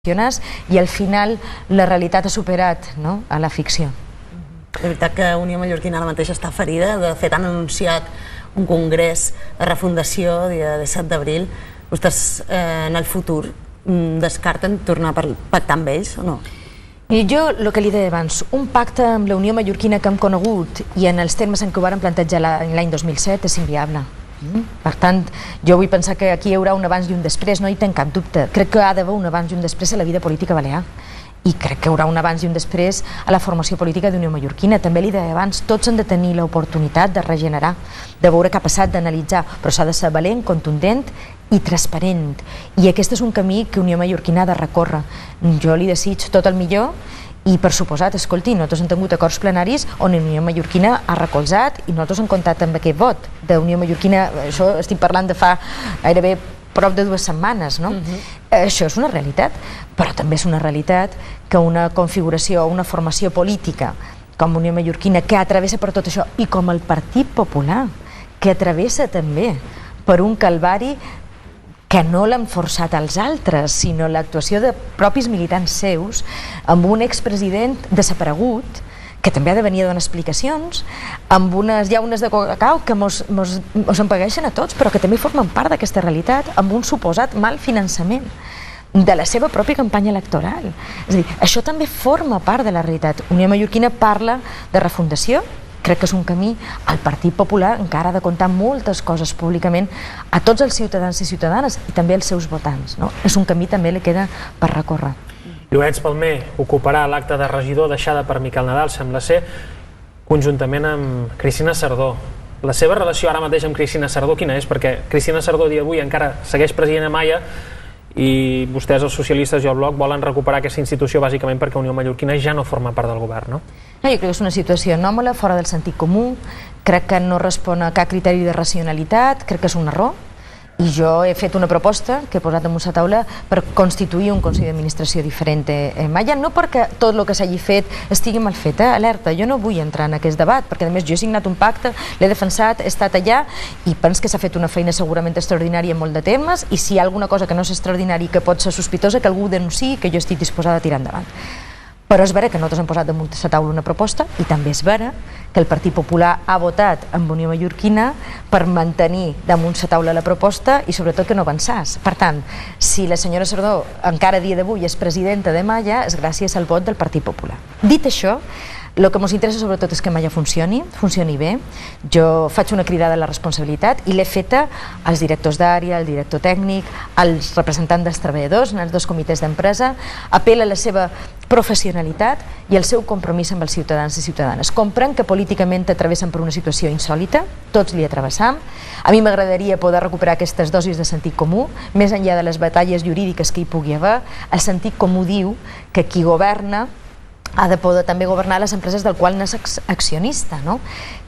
i al final la realitat ha superat a la ficció. De veritat que Unió Mallorquina ara mateix està ferida. De fet, han anunciat un congrés de refundació dia 17 d'abril. Vostès en el futur descarten tornar a pactar amb ells o no? I jo, el que li deia abans, un pacte amb la Unió Mallorquina que hem conegut i en els termes en què ho varen plantejar l'any 2007 és inviable. Per tant, jo vull pensar que aquí hi haurà un abans i un després, no hi tenc cap dubte. Crec que ha d'haver un abans i un després a la vida política balear. I crec que hi haurà un abans i un després a la formació política d'Unió Mallorquina. També li deia abans, tots han de tenir l'oportunitat de regenerar, de veure què ha passat, d'analitzar, però s'ha de ser valent, contundent i transparent. I aquest és un camí que Unió Mallorquina ha de recórrer. Jo li desig tot el millor i, per suposat, escolti, nosaltres hem tingut acords plenaris on Unió Mallorquina ha recolzat i nosaltres hem comptat amb aquest vot d'Unió Mallorquina. Això estic parlant de fa gairebé prop de 2 setmanes, no? Això és una realitat, però també és una realitat que una configuració, una formació política com Unió Mallorquina, que atravessa per tot això, i com el Partit Popular, que atravessa també per un calvari que no l'han forçat als altres, sinó l'actuació de propis militants seus, amb un expresident desaparegut, que també ha de venir a donar explicacions, amb unes llaunes de cacau que mos empagueixen a tots, però que també formen part d'aquesta realitat, amb un suposat mal finançament de la seva pròpia campanya electoral. És a dir, això també forma part de la realitat. Unió Mallorquina parla de refundació, crec que és un camí. El Partit Popular encara ha de contar moltes coses públicament a tots els ciutadans i ciutadanes i també als seus votants. És un camí també li queda per recórrer. Llorenç Palmer ocuparà l'acte de regidor deixada per Miquel Nadal, sembla ser, conjuntament amb Cristina Sardó. La seva relació ara mateix amb Cristina Sardó quina és? Perquè Cristina Sardó dia d'avui encara segueix president a Maia i vostès, els socialistes i el Bloc, volen recuperar aquesta institució bàsicament perquè Unió Mallorquina ja no forma part del govern, no? Jo crec que és una situació anòmala, fora del sentit comú, crec que no respon a cap criteri de racionalitat, crec que és un error, i jo he fet una proposta que he posat damunt la taula per constituir un Consell d'Administració diferent a Maia, no perquè tot el que s'hagi fet estigui mal fet, alerta, jo no vull entrar en aquest debat, perquè a més jo he signat un pacte, l'he defensat, he estat allà i penso que s'ha fet una feina segurament extraordinària en molt de temes, i si hi ha alguna cosa que no és extraordinària i que pot ser sospitosa, que algú denunciï, que jo estic disposada a tirar endavant. Però és vera que nosaltres hem posat damunt la taula una proposta, i també és vera que el Partit Popular ha votat amb Unió Mallorquina per mantenir damunt la taula la proposta i sobretot que no avançàs. Per tant, si la senyora Sardó encara a dia d'avui és presidenta de Maia, és gràcies al vot del Partit Popular. Dit això, el que ens interessa sobretot és que Maia funcioni bé. Jo faig una cridada a la responsabilitat i l'he feta als directors d'àrea, al director tècnic, als representants dels treballadors en els 2 comitès d'empresa. Apel·la a la seva professionalitat i el seu compromís amb els ciutadans i ciutadanes. Comprenc que políticament travessen per una situació insòlita, tots li atravessam. A mi m'agradaria poder recuperar aquestes dosis de sentit comú, més enllà de les batalles jurídiques que hi pugui haver. El sentit comú diu que qui governa ha de poder també governar les empreses del qual n'és accionista, no?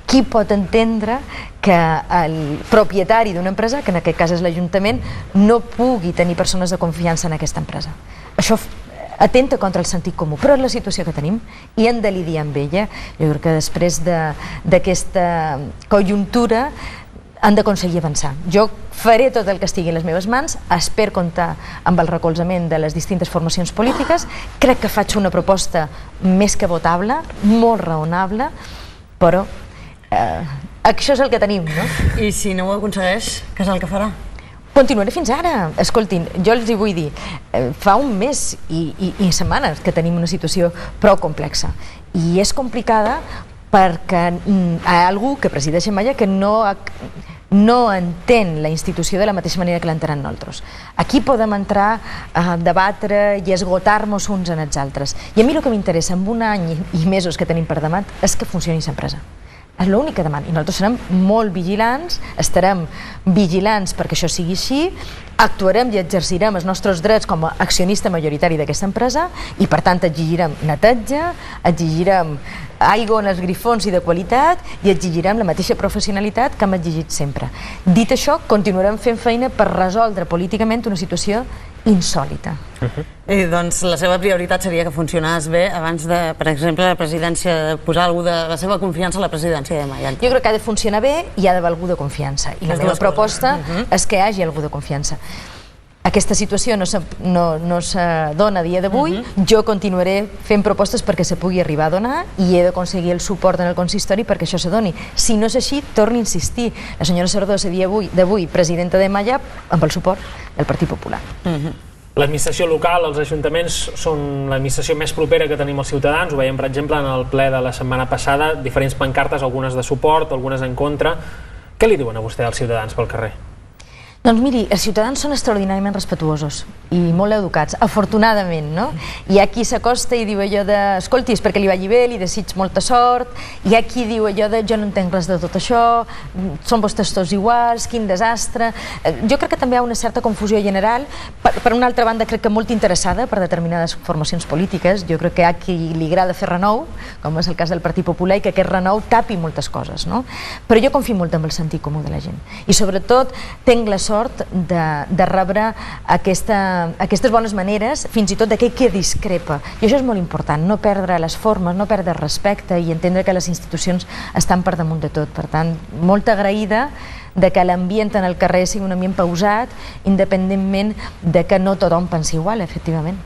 Qui pot entendre que el propietari d'una empresa, que en aquest cas és l'Ajuntament, no pugui tenir persones de confiança en aquesta empresa? Això atenta contra el sentit comú, però és la situació que tenim i hem de lidiar amb ella. Jo crec que després d'aquesta conjuntura han d'aconseguir avançar. Jo faré tot el que estigui a les meves mans, espero comptar amb el recolzament de les distintes formacions polítiques, crec que faig una proposta més que votable, molt raonable, però això és el que tenim, no? I si no ho aconsegueix, què és el que farà? Continuaré fins ara. Escoltin, jo els hi vull dir, fa un mes i setmanes que tenim una situació prou complexa i és complicada perquè hi ha algú que presideix a Maia que no entén la institució de la mateixa manera que l'entenem nosaltres. Aquí podem entrar a debatre i esgotar-nos uns en els altres. I a mi el que m'interessa en un any i mesos que tenim per davant és que funcioni l'empresa. És l'únic que demano. I nosaltres serem molt vigilants, estarem vigilants perquè això sigui així, actuarem i exercirem els nostres drets com a accionista majoritari d'aquesta empresa i, per tant, exigirem neteja, exigirem aigua en els grifons i de qualitat i exigirem la mateixa professionalitat que hem exigit sempre. Dit això, continuarem fent feina per resoldre políticament una situació insòlita. Doncs la seva prioritat seria que funcionés bé abans de, per exemple, la presidència, posar algú de la seva confiança a la presidència de Maia. Jo crec que ha de funcionar bé i ha d'haver algú de confiança. I la meva proposta és que hi hagi algú de confiança. aquesta situació no se dona a dia d'avui, jo continuaré fent propostes perquè se pugui arribar a donar i he d'aconseguir el suport en el consistori perquè això se doni. Si no és així, torno a insistir, la senyora Sardó a dia d'avui presidenta de MAJAP amb el suport del Partit Popular. L'administració local, els ajuntaments, són l'administració més propera que tenim els ciutadans. Ho veiem, per exemple, en el ple de la setmana passada, diferents pancartes, algunes de suport, algunes en contra. Què li diuen a vostè als ciutadans pel carrer? Doncs miri, els ciutadans són extraordinàriament respetuosos i molt educats, afortunadament, no? Hi ha qui s'acosta i diu allò de escolti, és perquè li vagi bé, li desig molta sort, hi ha qui diu allò de jo no entenc res de tot això, són vostès tots iguals, quin desastre. Jo crec que també hi ha una certa confusió general, per una altra banda crec que molt interessada per determinades formacions polítiques, jo crec que hi ha qui li agrada fer renou, com és el cas del Partit Popular, i que aquest renou tapi moltes coses, no? Però jo confio molt en el sentit comú de la gent i sobretot tinc la sort de rebre aquestes bones maneres, fins i tot d'aquell que discrepa. I això és molt important, no perdre les formes, no perdre respecte i entendre que les institucions estan per damunt de tot. Per tant, molt agraïda de que l'ambient en el carrer sigui un ambient pausat, independentment de que no tothom pensi igual, efectivament.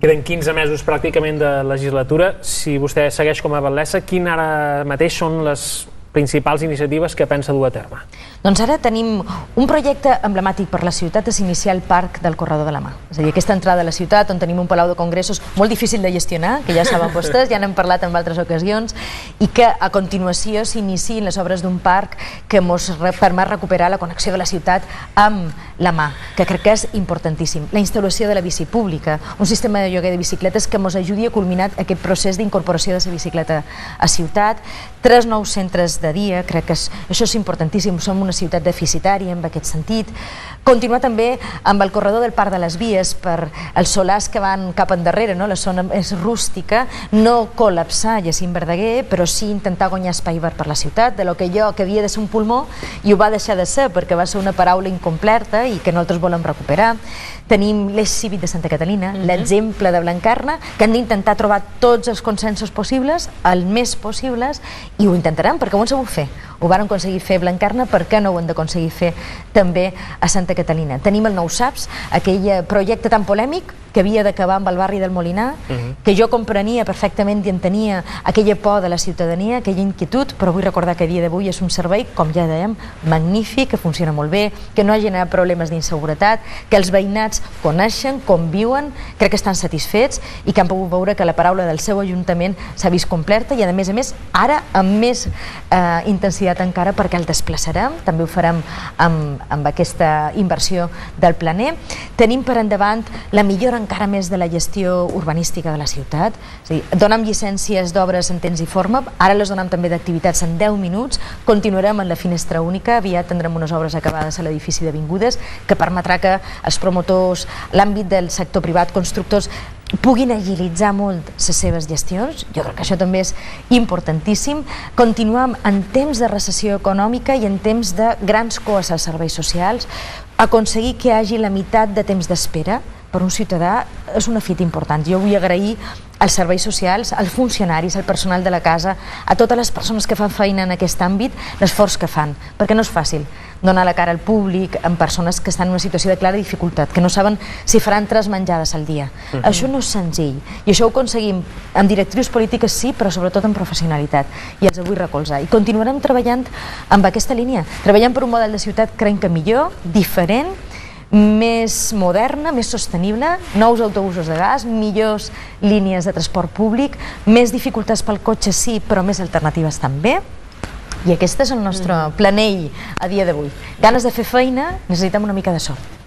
Queden 15 mesos pràcticament de legislatura. Si vostè segueix com a batllessa, quin ara mateix són les principals iniciatives que pensa dur a terme? Doncs ara tenim un projecte emblemàtic per la ciutat, és iniciar el Parc del Corredor de la Mà. És a dir, aquesta entrada a la ciutat on tenim un palau de congressos molt difícil de gestionar, que ja saben vostès, ja n'hem parlat en altres ocasions, i que a continuació s'iniciïn les obres d'un parc que ens permet recuperar la connexió de la ciutat amb la mà, que crec que és importantíssim. La instal·lació de la bici pública, un sistema de lloguer de bicicletes que ens ajudi a culminar aquest procés d'incorporació de la bicicleta a ciutat, 3 nous centres de dia, crec que això és importantíssim, som una ciutat deficitària en aquest sentit. Continuar també amb el corredor del Parc de les Vies per els solars que van cap endarrere, la zona és rústica, no col·lapsar Jacint Verdaguer, però sí intentar guanyar espai verd per la ciutat, de lo que havia de ser un pulmó i ho va deixar de ser perquè va ser una paraula incompleta i que nosaltres volem recuperar. Tenim l'eix cívic de Santa Catalina, l'exemple de Blancarna, que hem d'intentar trobar tots els consensos possibles, el més possibles, i ho intentarem perquè ho hem sabut fer. Ho vàrem aconseguir fer a Blancarna, per què no ho hem d'aconseguir fer també a Santa Catalina? Tenim el Nou Saps, aquell projecte tan polèmic que havia d'acabar amb el barri del Molinar, que jo comprenia perfectament i entenia aquella por de la ciutadania, aquella inquietud, però vull recordar que a dia d'avui és un servei, com ja dèiem, magnífic, que funciona molt bé, que no ha generat problemes d'inseguretat, que els veïnats coneixen, conviuen, crec que estan satisfets i que han pogut veure que la paraula del seu ajuntament s'ha vist completa i a més, ara amb més intensitat encara perquè el desplaçarem, també ho farem amb aquesta inversió del planer. Tenim per endavant la millora encara més de la gestió urbanística de la ciutat, és a dir, donem llicències d'obres en temps i forma, ara les donem també d'activitats en 10 minuts, continuarem en la finestra única, aviat tindrem unes obres acabades a l'edifici d'Avingudes que permetrà que els promotors, l'àmbit del sector privat, constructors, puguin agilitzar molt les seves gestions. Jo crec que això també és importantíssim. Continuar en temps de recessió econòmica i en temps de grans coes als serveis socials, aconseguir que hi hagi la meitat de temps d'espera per un ciutadà és una fita important. Jo vull agrair als serveis socials, als funcionaris, al personal de la casa, a totes les persones que fan feina en aquest àmbit, l'esforç que fan, perquè no és fàcil donar la cara al públic amb persones que estan en una situació de clara dificultat, que no saben si faran 3 menjades al dia. Això no és senzill i això ho aconseguim amb directrius polítiques sí, però sobretot amb professionalitat i els vull recolzar. I continuarem treballant amb aquesta línia, treballant per un model de ciutat creiem que millor, diferent, més moderna, més sostenible, nous autobusos de gas, millors línies de transport públic, més dificultats pel cotxe sí, però més alternatives també. I aquest és el nostre planell a dia d'avui. Ganes de fer feina, necessitem una mica de sort.